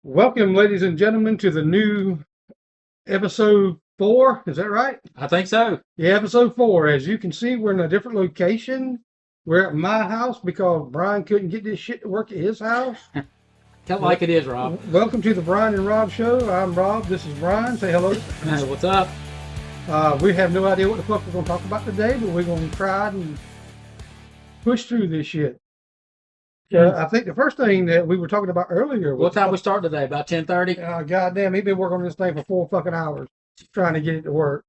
Welcome, ladies and gentlemen, to the new episode 4. Is that right? I think so. Yeah, episode 4. As you can see, we're in a different location. We're at my house because Brian couldn't get this shit to work at his house. Tell it like it is, Rob. Welcome to the Brian and Rob Show. I'm Rob. This is Brian. Say hello. What's up? We have no idea what the fuck we're going to talk about today, but we're going to try and push through this shit. I think the first thing that we were talking about earlier was What time we start today? About 10:30? goddamn, he's been working on this thing for 4 fucking hours trying to get it to work.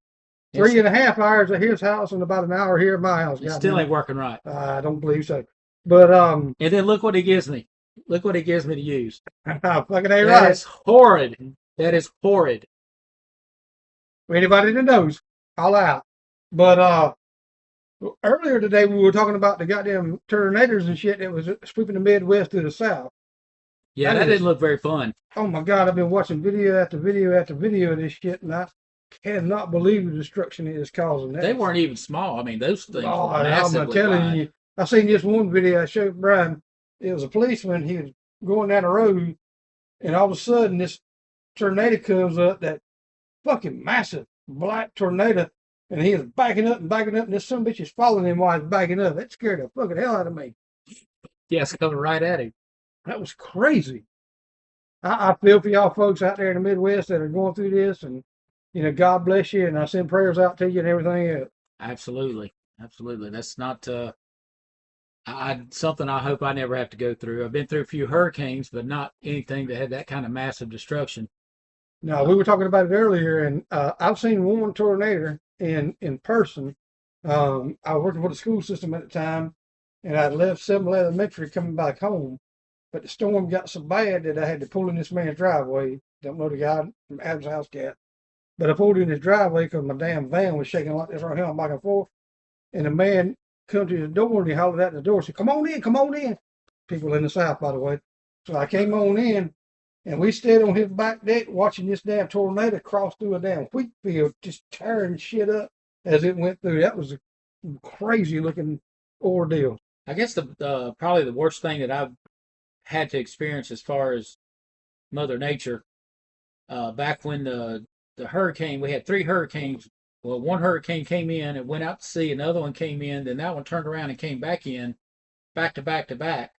3.5 hours at his house and about an hour here at my house. It still ain't working right. I don't believe so. But And then look what he gives me. Look what he gives me to use. fucking ain't That right. is horrid. That is horrid. Anybody that knows, all out. But earlier today we were talking about the goddamn tornadoes and shit that was sweeping the Midwest to the south. Yeah, that didn't look very fun. Oh my God, I've been watching video after video after video of this shit, and I cannot believe the destruction it is causing. They weren't even small. I mean, those things Oh, were I'm massively telling wide. you, I seen this one video I showed Brian. It was a policeman. He was going down the road, and all of a sudden, this tornado comes up, that fucking massive black tornado, and he is backing up, and this son of a bitch is following him while he's backing up. That scared the fucking hell out of me. Yeah, it's coming right at him. That was crazy. I feel for y'all folks out there in the Midwest that are going through this, and God bless you, and I send prayers out to you and everything else. Absolutely. Absolutely. That's not something I hope I never have to go through. I've been through a few hurricanes, but not anything that had that kind of massive destruction. No, we were talking about it earlier, and I've seen one tornado in person. I was working for the school system at the time, and I left 7 Elementary coming back home. But the storm got so bad that I had to pull in this man's driveway. Don't know the guy from Adam's house cat. But I pulled in his driveway because my damn van was shaking like this right here, back and forth. And the man come to the door and he hollered out the door, said, come on in, come on in. People in the South, by the way. So I came on in, and we stayed on his back deck watching this damn tornado cross through a damn wheat field, just tearing shit up as it went through. That was a crazy looking ordeal. I guess the probably the worst thing that I've had to experience as far as Mother Nature, back when the hurricane, we had 3 hurricanes. Well, one hurricane came in and went out to sea, another one came in, then that one turned around and came back in, back to back to back.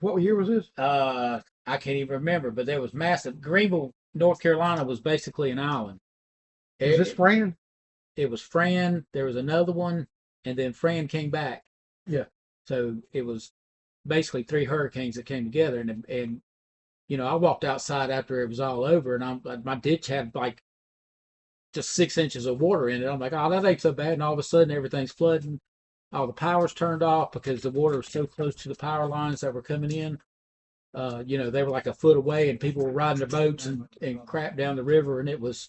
What year was this? I can't even remember, but there was massive. Greenville, North Carolina was basically an island. Is this Fran? It was Fran, there was another one, and then Fran came back. Yeah. So it was basically 3 hurricanes that came together, and I walked outside after it was all over, and my ditch had like just 6 inches of water in it. I'm like, oh, that ain't so bad. And all of a sudden, everything's flooding. All the power's turned off because the water was so close to the power lines that were coming in. They were like a foot away, and people were riding their boats and crap down the river, and it was,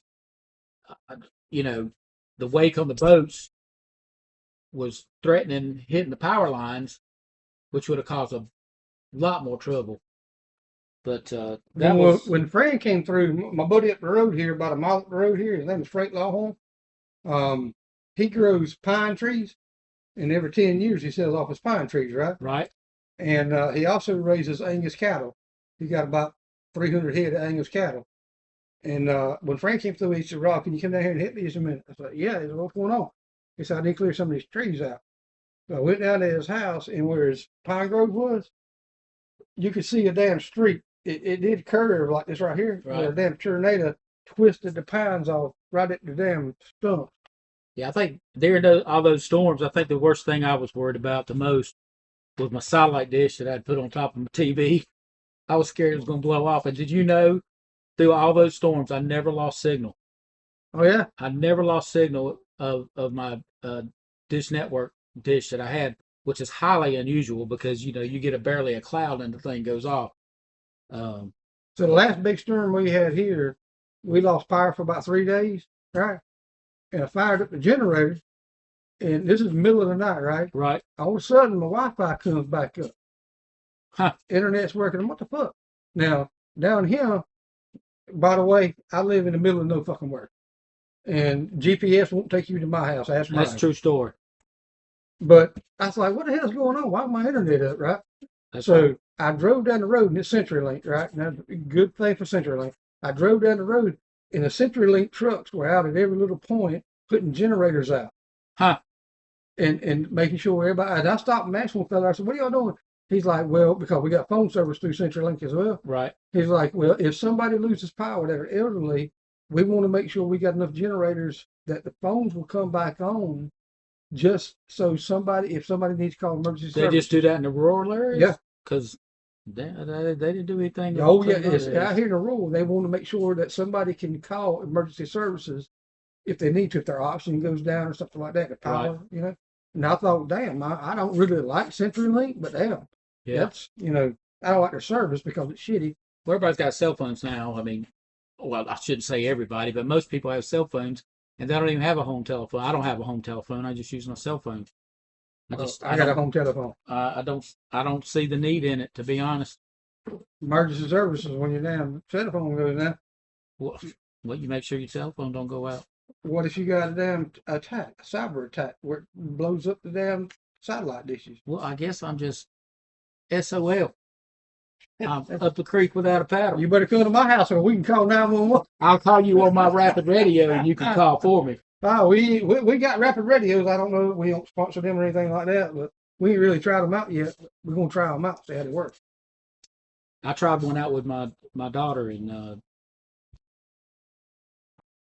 the wake on the boats was threatening hitting the power lines, which would have caused a lot more trouble. But when Fran came through, my buddy up the road here, about a mile up the road here, his name is Frank Lawhorn. He grows pine trees, and every 10 years he sells off his pine trees, right? Right. And he also raises Angus cattle. He got about 300 head of Angus cattle. And when Frank came through, he said, Rob, can you come down here and hit me just a minute? I said, yeah. He said, what's going on? He said, I need to clear some of these trees out. So I went down to his house, and where his pine grove was, you could see a damn street. It did curve like this right here, right, where a damn tornado twisted the pines off right at the damn stump. Yeah, I think during all those storms, I think the worst thing I was worried about the most was my satellite dish that I'd put on top of my TV. I was scared it was going to blow off. And did you know, through all those storms, I never lost signal. Oh, yeah? I never lost signal of my dish network dish that I had, which is highly unusual because, you get barely a cloud and the thing goes off. So the last big storm we had here, we lost power for about 3 days, right? And I fired up the generator, and this is the middle of the night, right? Right. All of a sudden, my Wi-Fi comes back up. Huh. Internet's working. What the fuck? Now, down here, by the way, I live in the middle of no fucking work. And GPS won't take you to my house. That's a true story. But I was like, what the hell's going on? Why is my internet up, right? That's So right. I drove down the road and it's CenturyLink, right? Now, good thing for CenturyLink. I drove down the road and the CenturyLink trucks were out at every little point putting generators out Huh. and making sure everybody. And I stopped and asked one fella, I said, "What are y'all doing?" He's like, "Well, because we got phone service through CenturyLink as well." Right. He's like, "Well, if somebody loses power that are elderly, we want to make sure we got enough generators that the phones will come back on just so somebody, if somebody needs to call emergency They just do services." that in the rural Yeah. areas? Because they didn't do anything Oh, to yeah. in other It's out areas. here in the rural. They want to make sure that somebody can call emergency services if they need to, if their oxygen goes down or something like that, the Right. power, you know. And I thought, damn, I don't really like CenturyLink, but damn, Yeah. that's, I don't like their service because it's shitty. Well, everybody's got cell phones now. I mean, well, I shouldn't say everybody, but most people have cell phones, and they don't even have a home telephone. I don't have a home telephone. I just use my cell phone. I got a home telephone. I don't see the need in it, to be honest. Emergency services when your damn cell phone goes down. Well, well, you make sure your cell phone don't go out. What if you got a damn attack, a cyber attack, where it blows up the damn satellite dishes? Well, I guess I'm just SOL. I'm up the creek without a paddle. You better come to my house or we can call 911. I'll call you on my rapid radio, and you can call for me. Oh, we got rapid radios. I don't know. We don't sponsor them or anything like that, but we ain't really tried them out yet. We're gonna try them out, see how they work. I tried one out with my daughter, and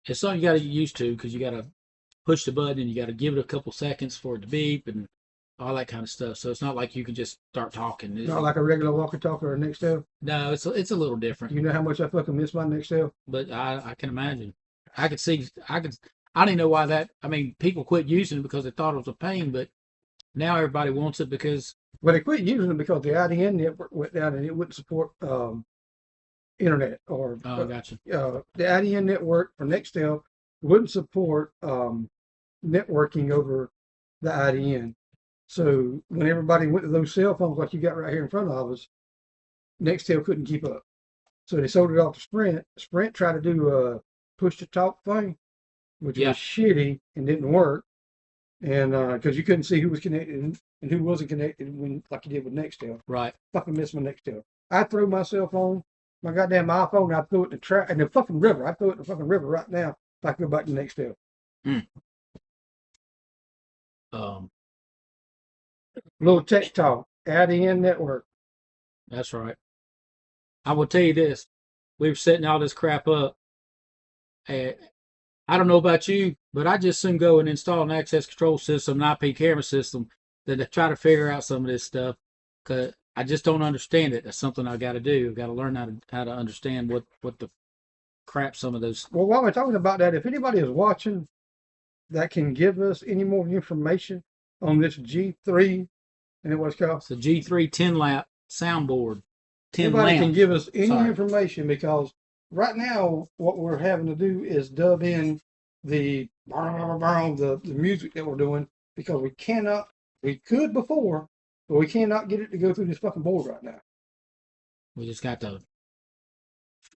it's something you got to get used to because you got to push the button and you got to give it a couple seconds for it to beep and all that kind of stuff. So it's not like you can just start talking. Not like a regular walkie-talkie or a Nextel. No, it's a little different. You know how much I fucking miss my Nextel? But I can imagine. I could see. I didn't know why that. I mean, people quit using it because they thought it was a pain, but now everybody wants it because. Well, they quit using it because the IDN network went down and it wouldn't support internet or Oh, gotcha. the IDN network for Nextel wouldn't support networking over the IDN. So when everybody went to those cell phones like you got right here in front of us, Nextel couldn't keep up. So they sold it off to Sprint. Sprint tried to do a push to talk thing, which Yeah. was shitty and didn't work. And because you couldn't see who was connected and who wasn't connected when like you did with Nextel. Right. Fucking miss my Nextel. I throw my cell phone, my goddamn iPhone, I throw it in the trash in the fucking river. I throw it in the fucking river right now if I go back to Nextel. Mm. Little tech talk, IDN network. That's right. I will tell you this: we were setting all this crap up, and I don't know about you, but I just soon go and install an access control system, an IP camera system, to try to figure out some of this stuff. Cause I just don't understand it. That's something I got to do. I've got to learn how to understand what the crap some of those. Well, while we're talking about that, if anybody is watching that can give us any more information on this G3 and what's called, It's a G3 10 lap soundboard. 10 anybody can lamps. give us any Sorry. information because right now what we're having to do is dub in the music that we're doing because we could before, but we cannot get it to go through this fucking board right now. We just got to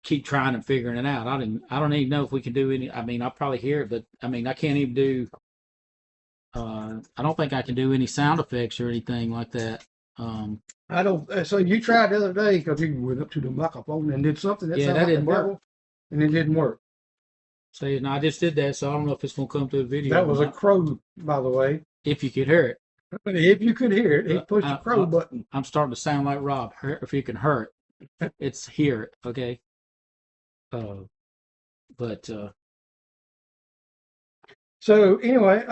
keep trying and figuring it out. I don't even know if we can do any. I mean, I'll probably hear it, but I mean, I can't even do. I don't think I can do any sound effects or anything like that. I don't. So you tried the other day because you went up to the microphone and did something that Yeah, sounded that like didn't the work. devil, and it didn't work. So no, I just did that, so I don't know if it's gonna come through the video. That or was a not. crow, by the way. If you could hear it. If you could hear it, he pushed the crow button. I'm starting to sound like Rob. If you can hear it, it's hear it. Okay. But So anyway,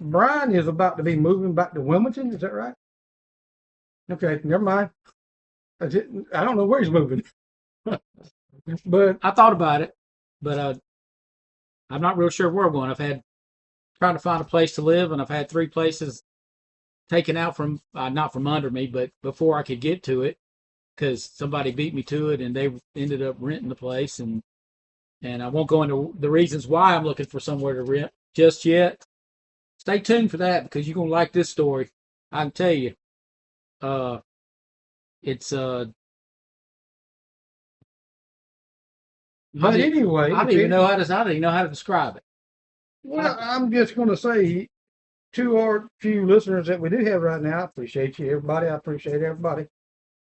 Brian is about to be moving back to Wilmington. Is that right? Okay, never mind. I don't know where he's moving, but I thought about it, but I'm not real sure where I'm going. I've had trying to find a place to live, and I've had 3 places taken out from not from under me, but before I could get to it, because somebody beat me to it, and they ended up renting the place, and I won't go into the reasons why I'm looking for somewhere to rent just yet. Stay tuned for that because you're gonna like this story. I can tell you. It's but anyway, I don't even know how to describe it. well, I'm just going to say to our few listeners that we do have right now, I appreciate you, everybody. I appreciate everybody.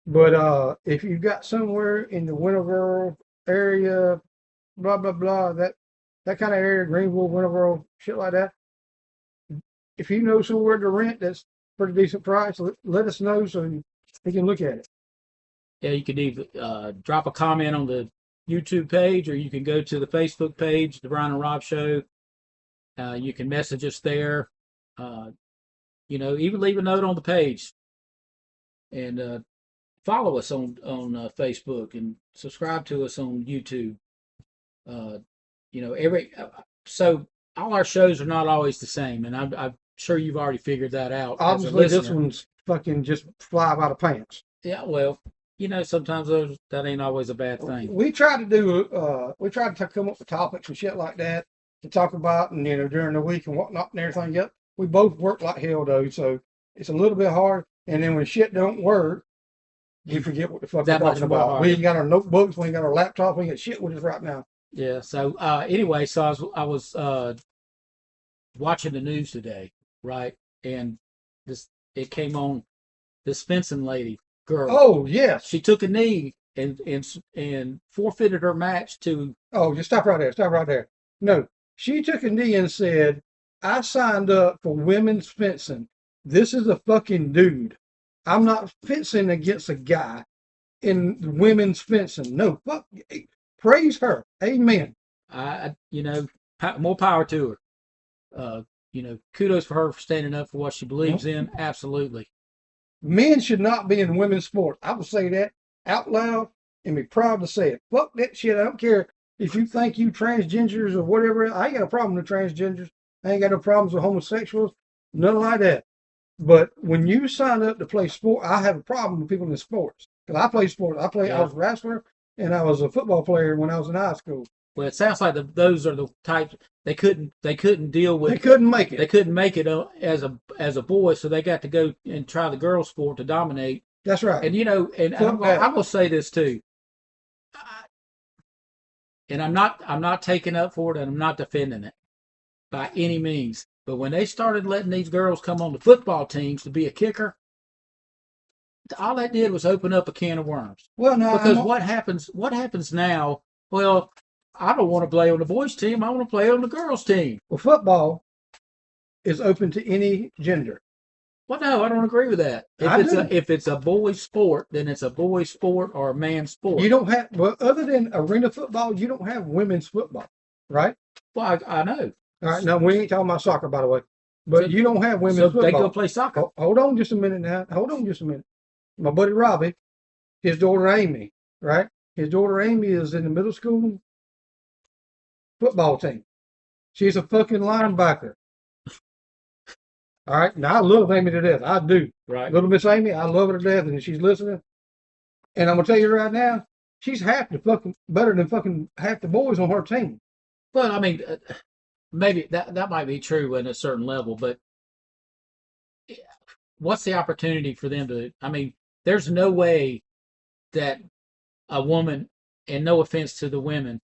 But if you've got somewhere in the Winterboro area, blah blah blah, that kind of area, Greenville, Winterboro, shit like that. If you know somewhere to rent that's pretty decent price, let us know so we can look at it. Yeah, you could either drop a comment on the YouTube page, or you can go to the Facebook page, the Brian and Rob Show. You can message us there. Uh, even leave a note on the page, and follow us on Facebook, and subscribe to us on YouTube. Uh, every so all our shows are not always the same, and I'm sure you've already figured that out as a Obviously, this listener. one's fucking just fly by the pants. Yeah, well, sometimes that ain't always a bad thing. We try to come up with topics and shit like that to talk about, and during the week and whatnot and everything. Yep, we both work like hell though, so it's a little bit hard. And then when shit don't work, we forget what the fuck we're talking about. We ain't got our notebooks, we ain't got our laptop, we ain't got shit with us right now. Yeah. So anyway, so I was watching the news today, right? And it came on, this fencing lady girl. Oh yes. She took a knee and forfeited her match to. Oh, just stop right there. Stop right there. No, she took a knee and said, "I signed up for women's fencing. This is a fucking dude. I'm not fencing against a guy in women's fencing. No, fuck. Praise her. Amen." More power to her. Kudos for her for standing up for what she believes in. Absolutely. Men should not be in women's sports. I will say that out loud and be proud to say it. Fuck that shit. I don't care if you think you transgenders or whatever. I ain't got a problem with transgenders. I ain't got no problems with homosexuals. Nothing like that. But when you sign up to play sport, I have a problem with people in sports. Because I play sports. I was a wrestler and I was a football player when I was in high school. Well, it sounds like those are the types they couldn't deal with. They couldn't make it. They couldn't make it as a boy, so they got to go and try the girls' sport to dominate. That's right. And I will say this too. And I'm not taking up for it, and I'm not defending it by any means. But when they started letting these girls come on the football teams to be a kicker, all that did was open up a can of worms. Well, now because what happens now? Well, I don't want to play on the boys' team. I want to play on the girls' team. Well, football is open to any gender. Well, no, I don't agree with that. If it's a boys' sport, then it's a boys' sport or a man's sport. You don't have, well, other than arena football, you don't have women's football, right? Well, I know. All right, now we ain't talking about soccer, by the way, but you don't have women's football. They go play soccer. Hold on just a minute now. Hold on just a minute. My buddy Robbie, his daughter Amy, right? His daughter Amy is in the middle school football team. She's a fucking linebacker. All right. Now I love Amy to death. I do. Right. Little Miss Amy, I love her to death, and she's listening. And I'm gonna tell you right now, she's half the fucking better than fucking half the boys on her team. Well, I mean, maybe that might be true at a certain level, but what's the opportunity for them to? I mean, there's no way that a woman, and no offense to the women,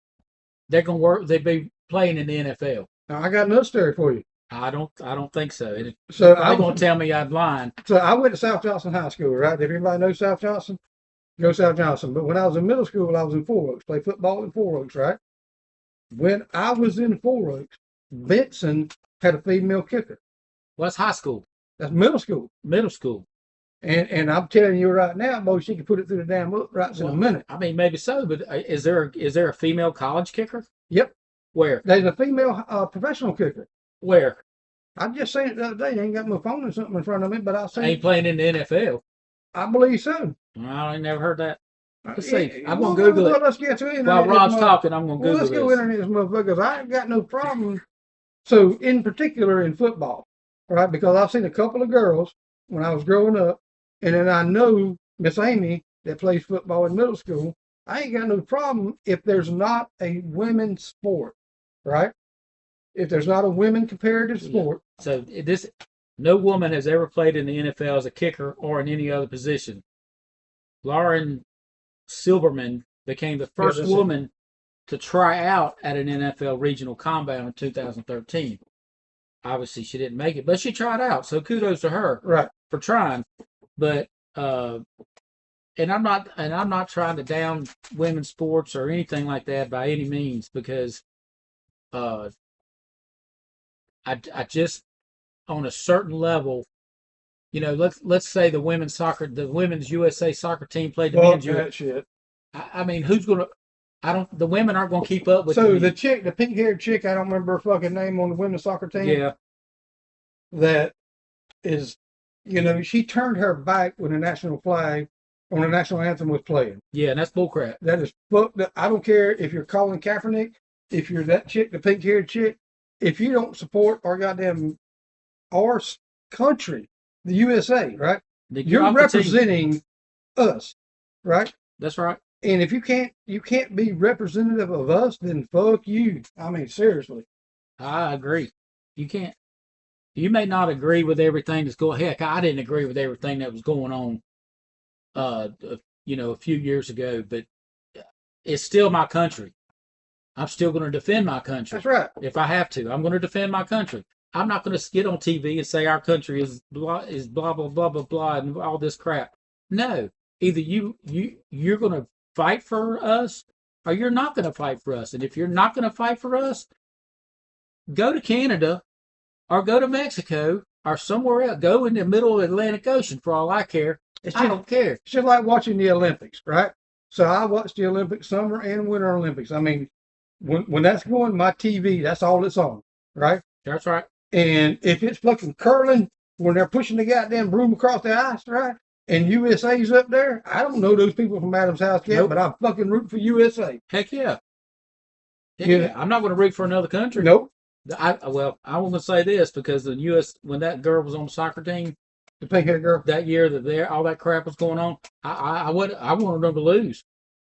they're gonna work. They'd be playing in the NFL. Now I got another story for you. I don't think so. So they're gonna tell me I'm lying. So I went to South Johnson High School, right? If everybody knows South Johnson, go South Johnson. But when I was in middle school, I was in Four Oaks, played football in Four Oaks, right? When I was in Four Oaks, Benson had a female kicker. Well, that's high school. That's middle school. Middle school. And I'm telling you right now, boy, she can put it through the damn uprights in a minute. I mean, maybe so, but is there a female college kicker? Yep. Where? There's a female professional kicker. Where? I just seen it the other day. I ain't got my phone or something in front of me, but I seen ain't playing in the NFL. I believe so. I ain't never heard that. Let's see. I'm going to Google it. Let's get to it. While Rob's talking, I'm going to Google let's this. Let's go internet this motherfucker. I ain't got no problem. So, in particular in football, right? Because I've seen a couple of girls when I was growing up, and then I know Miss Amy that plays football in middle school. I ain't got no problem if there's not a women's sport, right? If there's not a women comparative sport. So no woman has ever played in the NFL as a kicker or in any other position. Lauren Silberman became the first woman to try out at an NFL regional combat in 2013. Obviously, she didn't make it, but she tried out. So kudos to her, right, for trying. But and I'm not trying to down women's sports or anything like that by any means, because uh, I just, on a certain level, let's say the women's USA soccer team played the Fuck men's USA. that shit. I mean, who's gonna? I don't. The women aren't gonna keep up with. So the chick, the pink-haired chick, I don't remember her fucking name on the women's soccer team. Yeah. That is, she turned her back when the national flag, when the national anthem was playing. Yeah, and that's bullcrap. That is fucked up. I don't care if you're Colin Kaepernick, if you're that chick, the pink-haired chick, if you don't support our country, the USA, right? You're representing us, right? That's right. And if you can't be representative of us, then fuck you. I mean, seriously. I agree. You can't. You may not agree with everything that's going. Heck, I didn't agree with everything that was going on. A few years ago, but it's still my country. I'm still going to defend my country. That's right. If I have to, I'm going to defend my country. I'm not going to get on TV and say our country is blah blah blah blah blah and all this crap. No, either you're going to fight for us, or you're not going to fight for us. And if you're not going to fight for us, go to Canada, or go to Mexico, or somewhere else. Go in the middle of the Atlantic Ocean for all I care. I don't care. It's just like watching the Olympics, right? So I watch the Olympics, summer and winter Olympics. I mean, when that's going, my TV, that's all it's on, right? That's right. And if it's fucking curling when they're pushing the goddamn broom across the ice, right? And USA's up there, I don't know those people from Adam's house yet, Nope. but I'm fucking rooting for USA. Heck yeah. Yeah. I'm not going to root for another country. Nope. I want to say this, because the U.S. when that girl was on the soccer team, the pink-haired girl, that year that all that crap was going on, I wanted them to lose.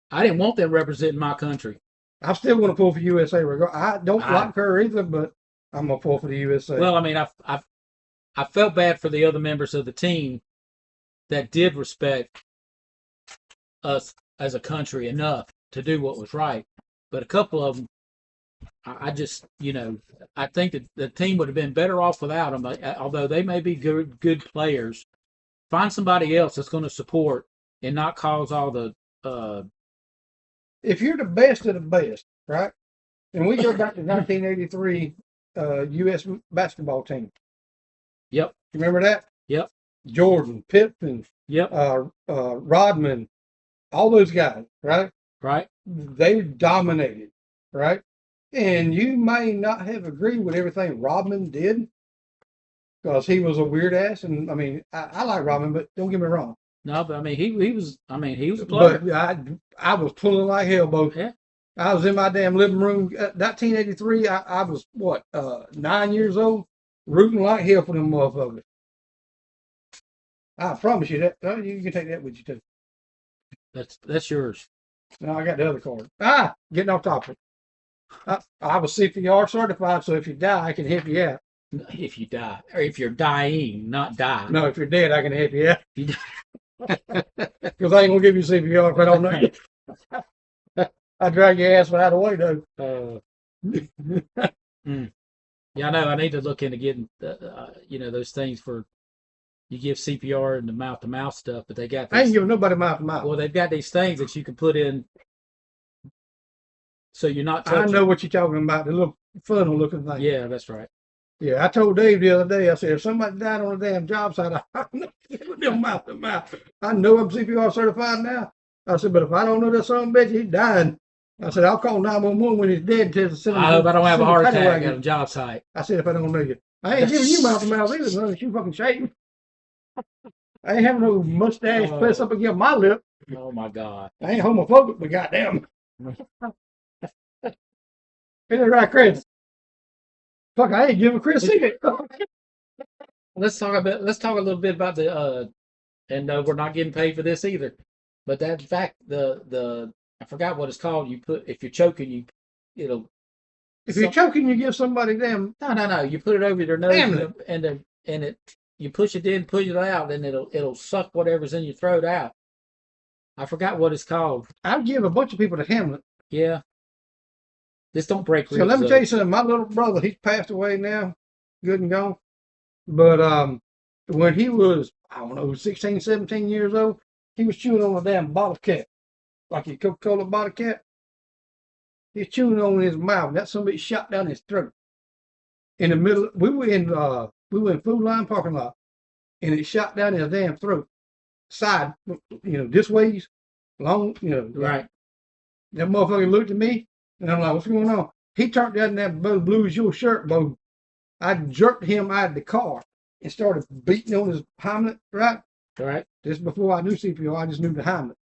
I didn't want them representing my country. I still want to pull for USA. I don't like her either, but I'm gonna pull for the USA. Well, I mean, I felt bad for the other members of the team that did respect us as a country enough to do what was right, but a couple of them, I just, I think that the team would have been better off without them. Although they may be good players, find somebody else that's going to support and not cause all the. If you're the best of the best, right? And we go back to 1983 U.S. basketball team. Yep. You remember that? Yep. Jordan, Pippen. Yep. Rodman, all those guys, right? Right. They dominated, right? And you may not have agreed with everything Rodman did, because he was a weird ass. And I mean, I like Rodman, but don't get me wrong. No, but I mean, he was a player. But I was pulling like hell, both. Yeah. I was in my damn living room. 1983, I was, 9 years old, rooting like hell for them motherfuckers. I promise you that. You can take that with you, too. That's yours. No, I got the other card. Getting off topic. I was CPR certified, so if you die, I can help you out. If you die, or if you're dying, not die. No, if you're dead, I can help you out. Because I ain't gonna give you CPR if I don't know you. I drag your ass out of the way, though. Yeah, I know. I need to look into getting, those things for you give CPR and the mouth-to-mouth stuff, but they got. I ain't giving nobody mouth-to-mouth. Well, they've got these things that you can put in, so you're not touching. I know what you're talking about. The little funnel-looking thing. Yeah, that's right. Yeah, I told Dave the other day, I said, if somebody died on a damn job site, I'm not giving them mouth-to-mouth. I know I'm CPR certified now. I said, but if I don't know that son of a bitch, he's dying. I said, I'll call 911 when he's dead. I hope I don't have a heart attack at a job site. I said, if I don't know you. I ain't giving you mouth-to-mouth either, unless you fucking shake me. I ain't having no mustache pressed up against my lip. Oh, my God. I ain't homophobic, but goddamn. Isn't it right, Chris? Fuck, I ain't giving Chris secret. Let's talk a little bit about and we're not getting paid for this either. But that fact, I forgot what it's called. If you're choking, if you're choking, you give somebody damn. No. You put it over your nose and you push it in, push it out, and it'll suck whatever's in your throat out. I forgot what it's called. I've given a bunch of people to Hamlet. Yeah. This don't break ribs. So let me tell you something. My little brother, he's passed away now, good and gone. But when he was, 16, 17 years old, He was chewing on a damn bottle cap, like a Coca-Cola bottle cap. He was chewing on his mouth. That somebody shot down his throat. In the middle, we were in Food Line parking lot, and it shot down his damn throat. Side, this ways, long, Right. That motherfucker looked at me, and I'm like, what's going on? He turned down that blue as your shirt, Bo. I jerked him out of the car and started beating on his helmet, right? Right. Just before I knew CPR, I just knew the helmet.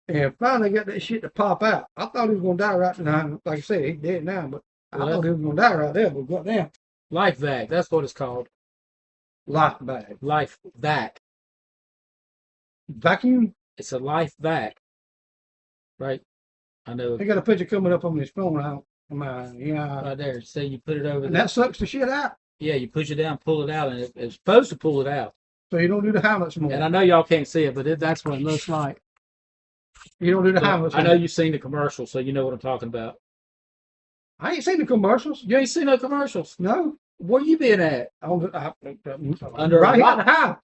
And finally got that shit to pop out. I thought he was going to die right now. Like I said, he's dead now, but I thought he was going to die right there, but goddamn. Life vac. That's what it's called. Life bag. Life vac. Vacuum? It's a life vac. Right. I know. They got a picture coming up on this phone out. Right there. See, you put it over and there. That sucks the shit out. Yeah, you push it down, pull it out, and it's supposed to pull it out. So you don't do the helmets more. And I know y'all can't see it, but that's what it looks like. You don't do the helmets I more. know you've seen the commercial, so you know what I'm talking about. I ain't seen the commercials. You ain't seen no commercials. No. Where you been at? Under Right here a at the house.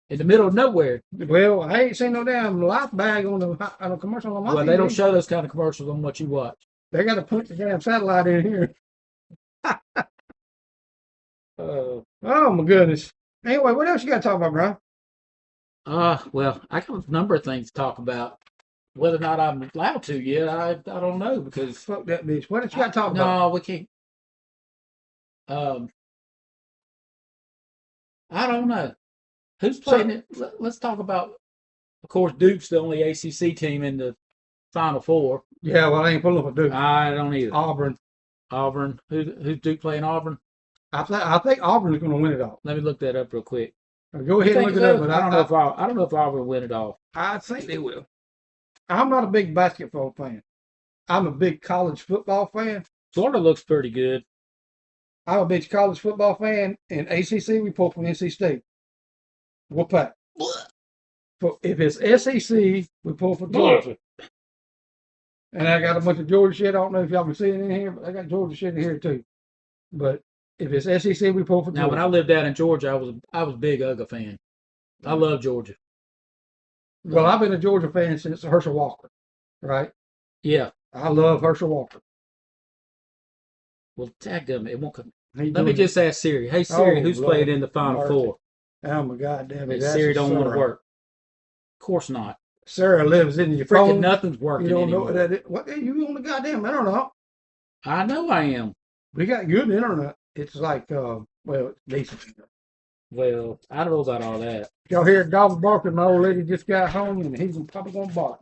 In the middle of nowhere. Well, I ain't seen no damn life bag on the commercial on my Well, TV. they don't show those kind of commercials on what you watch. They got to put the damn satellite in here. Oh my goodness. Anyway, what else you got to talk about, bro? Well, I got a number of things to talk about. Whether or not I'm allowed to yet, I don't know because Fuck that bitch. What else you got to talk about? no, we can't. I don't know. Who's playing it? Let's talk about. Of course, Duke's the only ACC team in the Final Four. Yeah, well, I ain't pulling for Duke. I don't either. Auburn. Who's Duke playing Auburn? I think Auburn's going to win it all. Let me look that up real quick. Go ahead and look it up. But I don't know if Auburn will win it all. I think they will. I'm not a big basketball fan. I'm a big college football fan. Florida looks pretty good. I'm a big college football fan. And ACC, we pull from NC State. We'll pack. If it's SEC, we pull for Georgia. And I got a bunch of Georgia shit. I don't know if y'all can see it in here, but I got Georgia shit in here too. But if it's SEC, we pull for Georgia. Now, when I lived out in Georgia, I was a big UGA fan. I love Georgia. Well, I've been a Georgia fan since Herschel Walker, right? Yeah. I love Herschel Walker. Well, dadgummit, it won't come. Let me just ask Siri. Hey, Siri, who's played in the Final Four? Oh, my God, damn it. Siri don't want to work. Of course not. Sarah lives in your Freaking phone. nothing's working You don't anymore. know that. What? You on the goddamn internet? I know I am. We got good internet. It's like, well, it's decent. Well, I don't know about all that. Y'all hear a dog barking? My old lady just got home, and he's probably going to bark.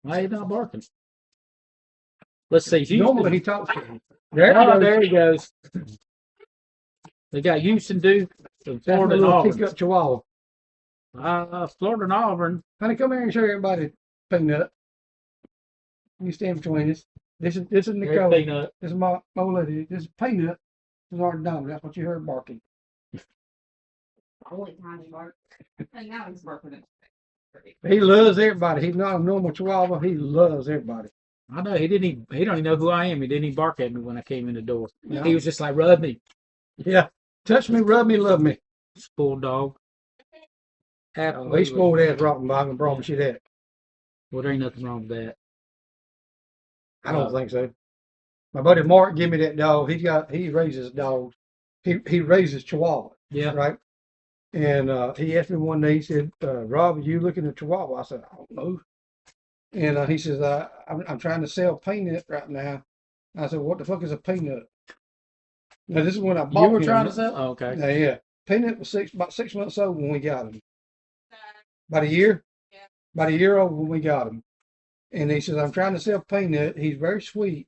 Why are you not barking? Let's see. Houston. Normally he talks to me. There he goes. They got Houston, Duke, and Florida and Auburn. Kick up Chihuahua. Florida and Auburn. Honey, come here and show everybody Peanut. You stand between us. This is Nicole. Peanut. This is my old lady. This is Peanut. This is our dog. That's what you heard barking. Only time he barked. And now he's barking. He loves everybody. He's not a normal Chihuahua. He loves everybody. I know he don't even know who I am. He didn't even bark at me when I came in the door. No. He was just like, rub me. Yeah. Touch me, rub me, love me. Spoiled dog. He spoiled ass rotten dog and promise you that. Well, there ain't nothing wrong with that. I don't think so. My buddy Mark gave me that dog. He raises dogs. He raises Chihuahua. Yeah. Right. And he asked me one day, he said, Rob, are you looking at Chihuahua? I said, I don't know. And he says, I'm trying to sell Peanut right now. I said, what the fuck is a Peanut? Now, this is when I bought him. You were trying to sell? Oh, okay. Yeah. Peanut was about 6 months old when we got him. About a year? Yeah. About a year old when we got him. And he says, I'm trying to sell Peanut. He's very sweet.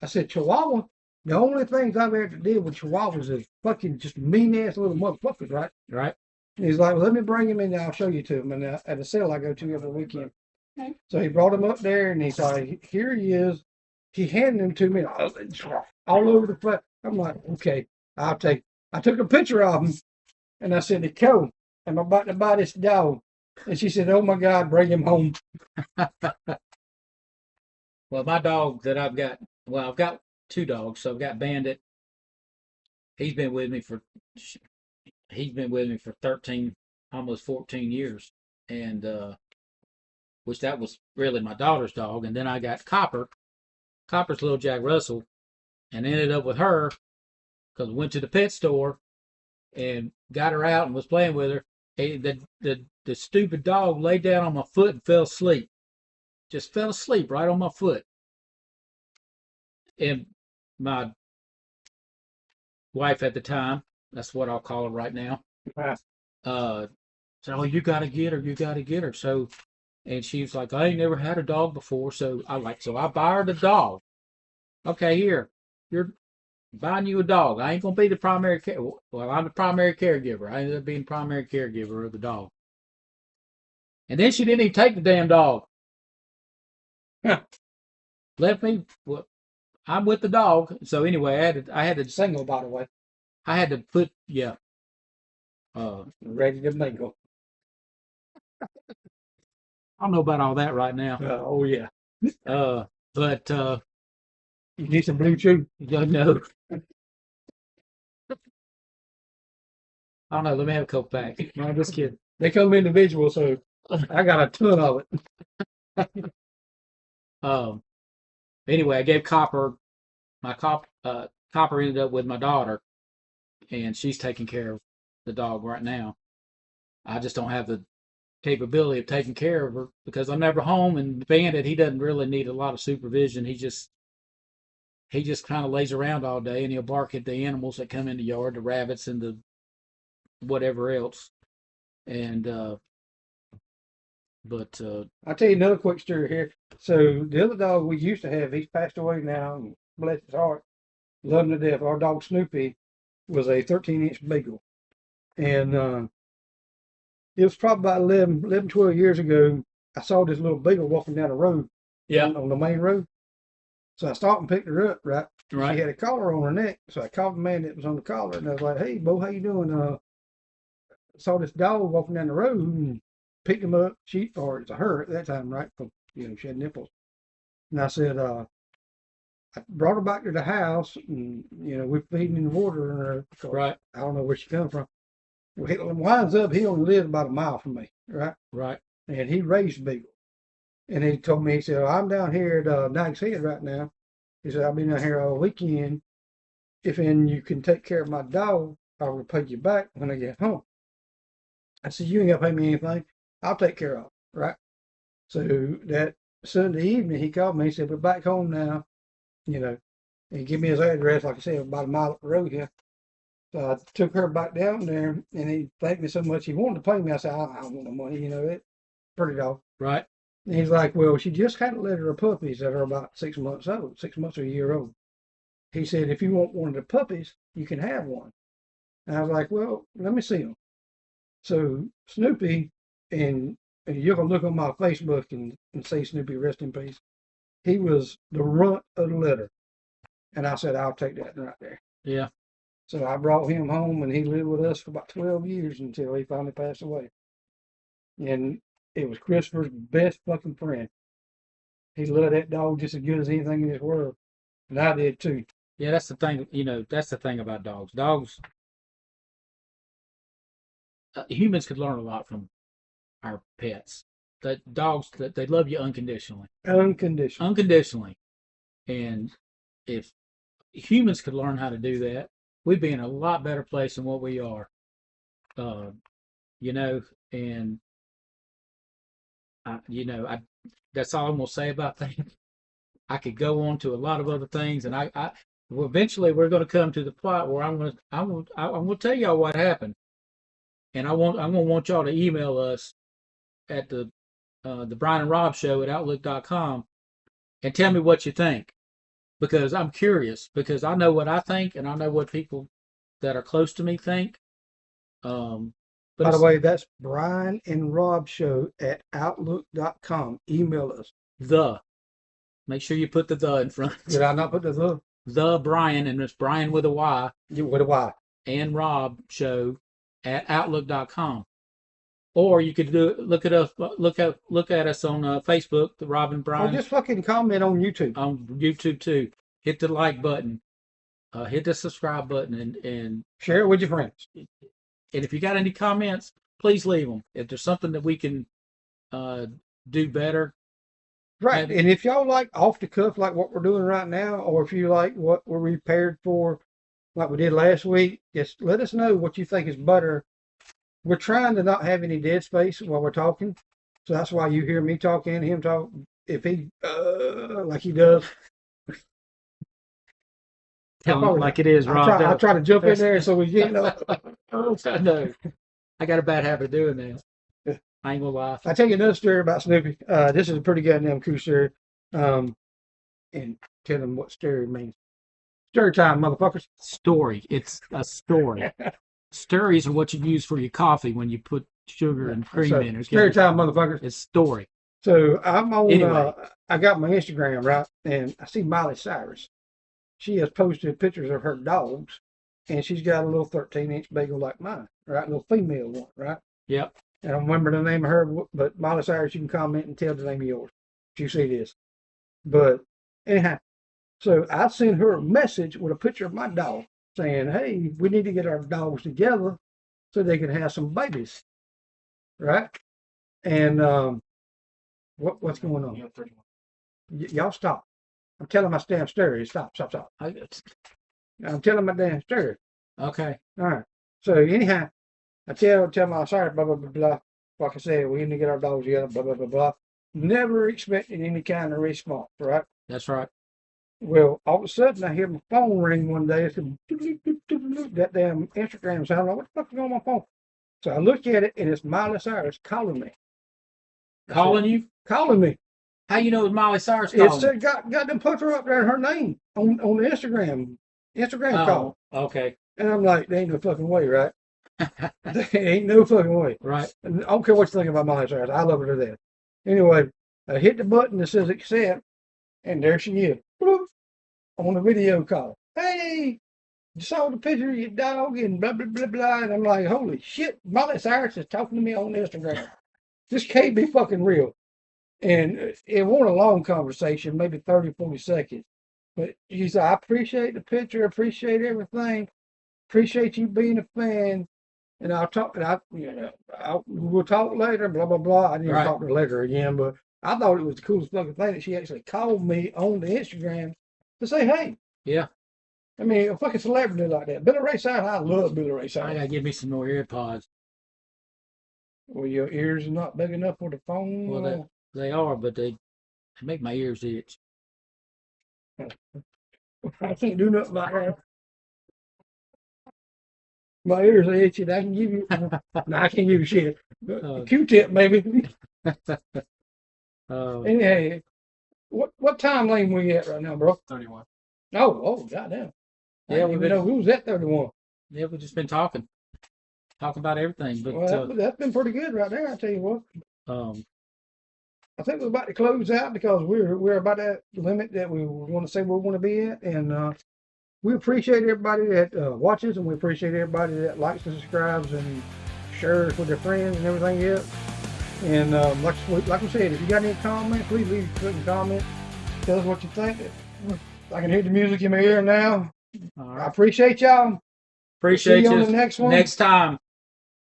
I said, Chihuahua? The only things I've ever did with Chihuahuas is fucking just mean-ass little motherfuckers, right? Right. And he's like, well, let me bring him in and I'll show you to him. And at a sale I go to every weekend. Okay. So he brought him up there and he's like, here he is. He handed him to me all over the place. I'm like, okay, I'll take. I took a picture of him and I said, Nicole, I'm about to buy this dog. And she said, oh my God, bring him home. Well, my dog that I've got 2 dogs. So I've got Bandit. He's been with me for 13, almost 14 years, and which that was really my daughter's dog. And then I got Copper's little Jack Russell, and ended up with her because we went to the pet store and got her out and was playing with her. And the stupid dog laid down on my foot and fell asleep. Just fell asleep right on my foot. And my wife at the time, that's what I'll call her right now, said, "Oh, you gotta get her, you gotta get her." So, and she was like, "I ain't never had a dog before," so I buy her the dog. Okay, here, you're buying you a dog. I ain't gonna be the primary care. Well, I'm the primary caregiver. I ended up being the primary caregiver of the dog. And then she didn't even take the damn dog. Left me. Well, I'm with the dog. So anyway, I had to Single, by the way. I had to put Ready to mingle. I don't know about all that right now. Oh, yeah. But You need some Bluetooth? you don't know. I don't know. Let me have a couple packs. No, I'm just kidding. They come individual, so I got a ton of it. Anyway, I gave Copper Copper ended up with my daughter, and she's taking care of the dog right now. I just don't have the capability of taking care of her because I'm never home. And Bandit, he doesn't really need a lot of supervision. He just kind of lays around all day, and he'll bark at the animals that come in the yard, the rabbits and the whatever else. And I'll tell you another quick story here. So the other dog we used to have, he's passed away now, and bless his heart. Love him to death. Our dog Snoopy was a 13-inch beagle. And it was probably about 11, 12 years ago. I saw this little beagle walking down the road. Yeah. On the main road. So I stopped and picked her up, right? Right. She had a collar on her neck. So I called the man that was on the collar, and I was like, "Hey, Bo, how you doing? Saw this dog walking down the road and picked him up. Or it's a her at that time, right? Because, she had nipples. And I said, I brought her back to the house, and, we're feeding in water. Right. I don't know where she come from. Well, he winds up, he only lived about a mile from me, right? Right. And he raised beagle. And he told me, he said, I'm down here at Knight's Head right now. He said, I'll be down here all weekend. If you can take care of my dog, I will pay you back when I get home. I said, you ain't got to pay me anything. I'll take care of it, right? So that Sunday evening, he called me. He said, we're back home now, and he gave me his address, like I said, about a mile up the road here. So I took her back down there, and he thanked me so much. He wanted to pay me. I said, I don't want no money, it's pretty dog. Right. And he's like, well, she just had a litter of puppies that are about 6 months old, 6 months or a year old. He said, if you want one of the puppies, you can have one. And I was like, well, let me see them. So Snoopy, and you're going to look on my Facebook and say Snoopy, rest in peace. He was the runt of the litter. And I said, I'll take that right there. Yeah. So I brought him home, and he lived with us for about 12 years until he finally passed away. And it was Christopher's best fucking friend. He loved that dog just as good as anything in this world. And I did too. Yeah, that's the thing. That's the thing about dogs. Dogs, humans could learn a lot from our pets. That dogs, they love you unconditionally. Unconditionally. And if humans could learn how to do that, we'd be in a lot better place than what we are. And that's all I'm gonna say about things. I could go on to a lot of other things, and well, eventually we're gonna come to the plot where I'm gonna tell y'all what happened, and I'm gonna want y'all to email us at the Brian and Rob Show at Outlook.com and tell me what you think, because I'm curious, because I know what I think and I know what people that are close to me think. By the way, that's Brian and Rob Show at Outlook.com. Email us. Make sure you put the in front. Did I not put the? The Brian, and it's Brian with a Y. With a Y. And Rob Show at Outlook.com. Or you could look at us on Facebook, the Rob and Brian. Or just fucking comment on YouTube. On YouTube too. Hit the like button. Hit the subscribe button and share it with your friends. And if you got any comments, please leave them. If there's something that we can do better, Right. maybe. And if y'all like off the cuff, like what we're doing right now, or if you like what we're prepared for, like we did last week, just let us know what you think is better. We're trying to not have any dead space while we're talking. So that's why you hear me talk and him talk. If he, like he does, Tell them like it is, I Rob. try to jump in there so we get, I know. I got a bad habit of doing that. I ain't gonna lie. I tell you another story about Snoopy. This is a pretty goddamn cool story. And tell them what story means. Story time, motherfuckers. Story. It's a story. Stories are what you use for your coffee when you put sugar and cream So, in. Okay? story time, motherfuckers. It's story. So I'm on. Anyway. I got my Instagram right, and I see Miley Cyrus. She has posted pictures of her dogs, and she's got a little 13-inch beagle like mine, right? A little female one, right? Yep. I don't remember the name of her, but Miley Cyrus, you can comment and tell the name of yours if you see this. But anyhow, so I sent her a message with a picture of my dog saying, "Hey, we need to get our dogs together so they can have some babies," right? And what's going on? Y'all stop. I'm telling my damn story. Stop. I'm telling my damn story. Okay. All right. So anyhow, I tell my sorry, blah, blah, blah, blah. Like I said, we need to get our dogs together, blah, blah, blah, blah. Never expected any kind of response, right? That's right. Well, all of a sudden, I hear my phone ring one day. It's that damn Instagram sound. Like, what the fuck is on my phone? So I look at it, and it's Miley Cyrus calling me. Calling you? Calling me. How you know it's Miley Cyrus It calling? said, got them put her up there, her name on the Instagram call. Okay. And I'm like, there ain't no fucking way, right? There ain't no fucking way. Right. And I don't care what you think about Miley Cyrus. I love her to death. Anyway, I hit the button that says accept, and there she is. Bloop, on the video call. Hey, you saw the picture of your dog and blah, blah, blah, blah. And I'm like, holy shit, Miley Cyrus is talking to me on Instagram. This can't be fucking real. And it wasn't a long conversation, maybe 30, 40 seconds. But she said, I appreciate the picture, appreciate everything, appreciate you being a fan. And I'll talk, we'll talk later, blah, blah, blah. I didn't Right. talk to her later again, but I thought it was the coolest fucking thing that she actually called me on the Instagram to say, hey. Yeah. I mean, a fucking celebrity like that. Billy Ray Cyrus, I love Billy Ray I Cyrus. gotta give me some more ear pods. Well, your ears are not big enough for the phone. Well, they are, but they make my ears itch. I can't do nothing about that. My ears are itching. I can give you. No, I can't give you shit. Q-tip, maybe. Anyway, what time lane we at right now, bro? 31. Oh, goddamn. Yeah, I didn't even know who was at 31. Yeah, we've just been talking about everything. But Well, that's been pretty good right there. I tell you what. I think we're about to close out because we're about that limit that we want to say we want to be at, and we appreciate everybody that watches, and we appreciate everybody that likes and subscribes and shares with their friends and everything else. And like we said, if you got any comments, please leave a quick comment. Tell us what you think. I can hear the music in my ear now. all I right. appreciate y'all. Appreciate See you you. on the next one. Next time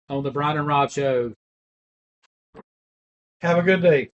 on the Brian and Rob Show. Have a good day.